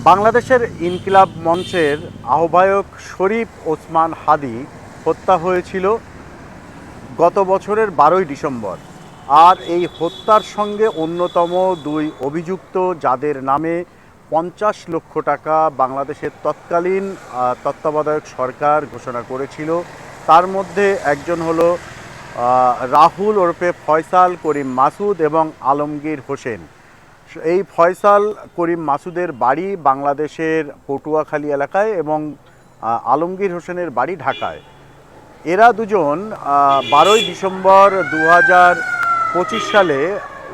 বাংলাদেশের ইনকিলাব মঞ্চের আহ্বায়ক শরীফ ওসমান হাদী হত্যা হয়েছিল গত বছরের 12ই ডিসেম্বর। আর এই হত্যার সঙ্গে অন্যতম দুই অভিযুক্ত, যাদের নামে 50 লক্ষ টাকা বাংলাদেশের তৎকালীন তত্ত্বাবধায়ক সরকার ঘোষণা করেছিল, তার মধ্যে একজন হলো রাহুল ওরফে ফয়সাল করিম মাসুদ এবং আলমগীর হোসেন। এই ফয়সাল করিম মাসুদের বাড়ি বাংলাদেশের পটুয়াখালী এলাকায় এবং আলমগীর হোসেনের বাড়ি ঢাকায়। এরা দুজন 12ই ডিসেম্বর 2025 সালে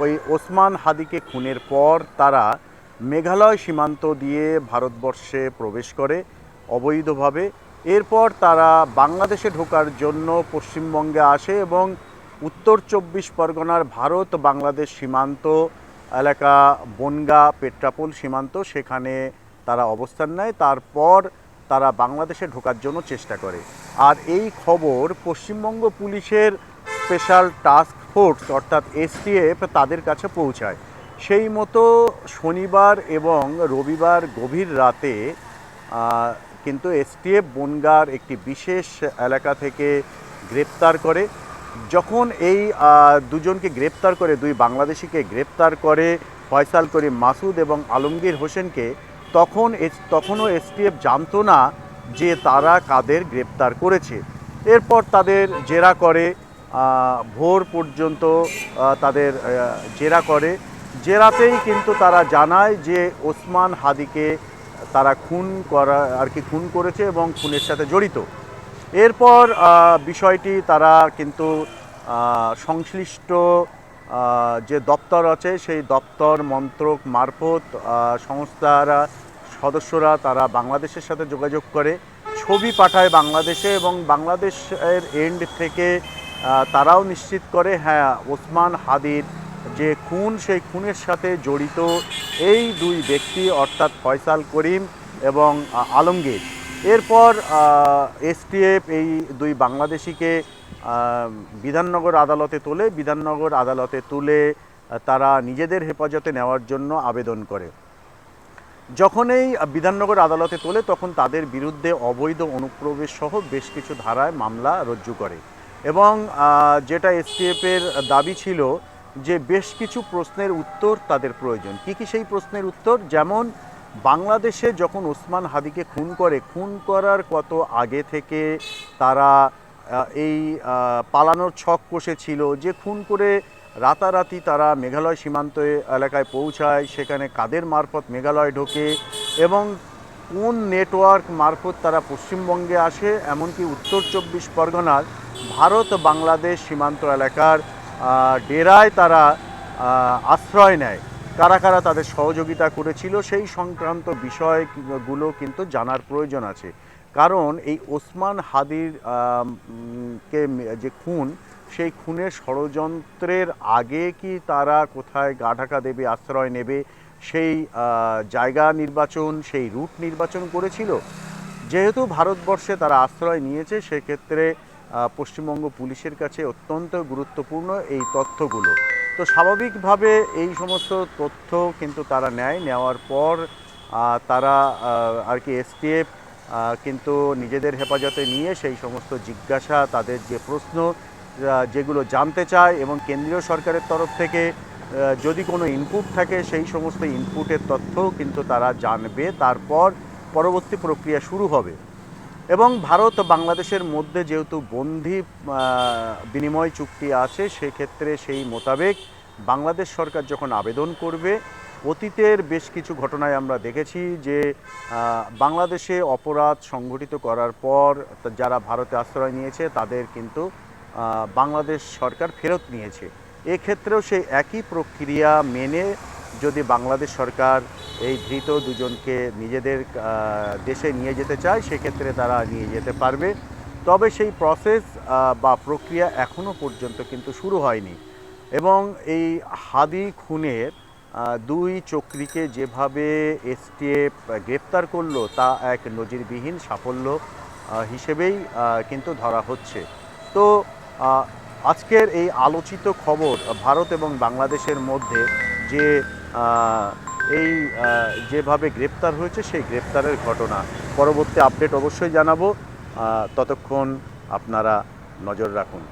ওই ওসমান হাদীকে খুনের পর তারা মেঘালয় সীমান্ত দিয়ে ভারতবর্ষে প্রবেশ করে অবৈধভাবে। এরপর তারা বাংলাদেশে ঢোকার জন্য পশ্চিমবঙ্গে আসে এবং উত্তর 24 পরগনার ভারত বাংলাদেশ সীমান্ত এলাকা বনগাঁ পেট্রাপোল সীমান্ত, সেখানে তারা অবস্থান নেয়। তারপর তারা বাংলাদেশে ঢোকার জন্য চেষ্টা করে। আর এই খবর পশ্চিমবঙ্গ পুলিশের স্পেশাল টাস্ক ফোর্স অর্থাৎ এসটিএফ তাদের কাছে পৌঁছায়। সেই মতো শনিবার এবং রবিবার গভীর রাতে কিন্তু এসটিএফ বনগাঁর একটি বিশেষ এলাকা থেকে গ্রেপ্তার করে। যখন এই দুজনকে গ্রেপ্তার করে, দুই বাংলাদেশিকে গ্রেপ্তার করে ফয়সাল করিম মাসুদ এবং আলমগীর হোসেনকে, তখনও এসটিএফ জানতো না যে তারা কাদের গ্রেপ্তার করেছে। এরপর তাদের জেরা করে, ভোর পর্যন্ত তাদের জেরা করে। জেরাতেই কিন্তু তারা জানায় যে ওসমান হাদীকে তারা খুন করেছে এবং খুনের সাথে জড়িত। এরপর বিষয়টি তারা কিন্তু সংশ্লিষ্ট যে দপ্তর আছে সেই দপ্তর মন্ত্রক মারফত সংস্থার সদস্যরা তারা বাংলাদেশের সাথে যোগাযোগ করে, ছবি পাঠায় বাংলাদেশে এবং বাংলাদেশের এন্ড থেকে তারাও নিশ্চিত করে হ্যাঁ, ওসমান হাদীর যে খুন, সেই খুনের সাথে জড়িত এই দুই ব্যক্তি অর্থাৎ ফয়সাল করিম এবং আলমগীর। এরপর এসটিএফ এই দুই বাংলাদেশিকে বিধাননগর আদালতে তোলে। বিধাননগর আদালতে তুলে তারা নিজেদের হেফাজতে নেওয়ার জন্য আবেদন করে। যখন এই বিধাননগর আদালতে তোলে তখন তাদের বিরুদ্ধে অবৈধ অনুপ্রবেশ সহ বেশ কিছু ধারায় মামলা রুজু করে এবং যেটা এসটিএফের দাবি ছিল যে বেশ কিছু প্রশ্নের উত্তর তাদের প্রয়োজন। কী সেই প্রশ্নের উত্তর? যেমন বাংলাদেশে যখন ওসমান হাদীকে খুন করার কত আগে থেকে তারা এই পালানোর ছক কষেছিল, যে খুন করে রাতারাতি তারা মেঘালয় সীমান্ত এলাকায় পৌঁছায়, সেখানে কাদের মারফত মেঘালয় ঢোকে এবং কোন নেটওয়ার্ক মারফত তারা পশ্চিমবঙ্গে আসে, এমনকি উত্তর 24 পরগনার ভারত বাংলাদেশ সীমান্ত এলাকার ডেরায় তারা আশ্রয় নেয়, কারা কারা তাদের সহযোগিতা করেছিল, সেই সংক্রান্ত বিষয়গুলো কিন্তু জানার প্রয়োজন আছে। কারণ এই ওসমান হাদীর কে যে খুন, সেই খুনের ষড়যন্ত্রের আগে কি তারা কোথায় গা ঢাকা দেবে, আশ্রয় নেবে, সেই জায়গা নির্বাচন, সেই রুট নির্বাচন করেছিল। যেহেতু ভারতবর্ষে তারা আশ্রয় নিয়েছে, সেক্ষেত্রে পশ্চিমবঙ্গ পুলিশের কাছে অত্যন্ত গুরুত্বপূর্ণ এই তথ্যগুলো। তো স্বাভাবিকভাবে এই সমস্ত তথ্য কিন্তু তারা নেওয়ার পর তারা আর কি এসটিএফ কিন্তু নিজেদের হেফাজতে নিয়ে সেই সমস্ত জিজ্ঞাসা, তাদের যে প্রশ্ন যেগুলো জানতে চায় এবং কেন্দ্রীয় সরকারের তরফ থেকে যদি কোনো ইনপুট থাকে সেই সমস্ত ইনপুটের তথ্য কিন্তু তারা জানবে। তারপর পরবর্তী প্রক্রিয়া শুরু হবে এবং ভারত বাংলাদেশের মধ্যে যেহেতু বন্দি বিনিময় চুক্তি আছে, সেক্ষেত্রে সেই মোতাবেক বাংলাদেশ সরকার যখন আবেদন করবে, অতীতের বেশ কিছু ঘটনায় আমরা দেখেছি যে বাংলাদেশে অপরাধ সংঘটিত করার পর যারা ভারতে আশ্রয় নিয়েছে তাদের কিন্তু বাংলাদেশ সরকার ফেরত নিয়েছে। এক্ষেত্রেও সেই একই প্রক্রিয়া মেনে যদি বাংলাদেশ সরকার এই ধৃত দুজনকে নিজেদের দেশে নিয়ে যেতে চায়, সেক্ষেত্রে তারা নিয়ে যেতে পারবে। তবে সেই প্রসেস বা প্রক্রিয়া এখনও পর্যন্ত কিন্তু শুরু হয়নি এবং এই হাদী খুনের দুই চক্রীকে যেভাবে এসটিএফ গ্রেপ্তার করলো, তা এক নজিরবিহীন সাফল্য হিসেবেই কিন্তু ধরা হচ্ছে। তো আজকের এই আলোচিত খবর, ভারত এবং বাংলাদেশের মধ্যে যে এই যেভাবে গ্রেপ্তার হয়েছে সেই গ্রেপ্তারের ঘটনা। পরবর্তী আপডেট অবশ্যই জানাবো। ততক্ষণ আপনারা নজর রাখুন।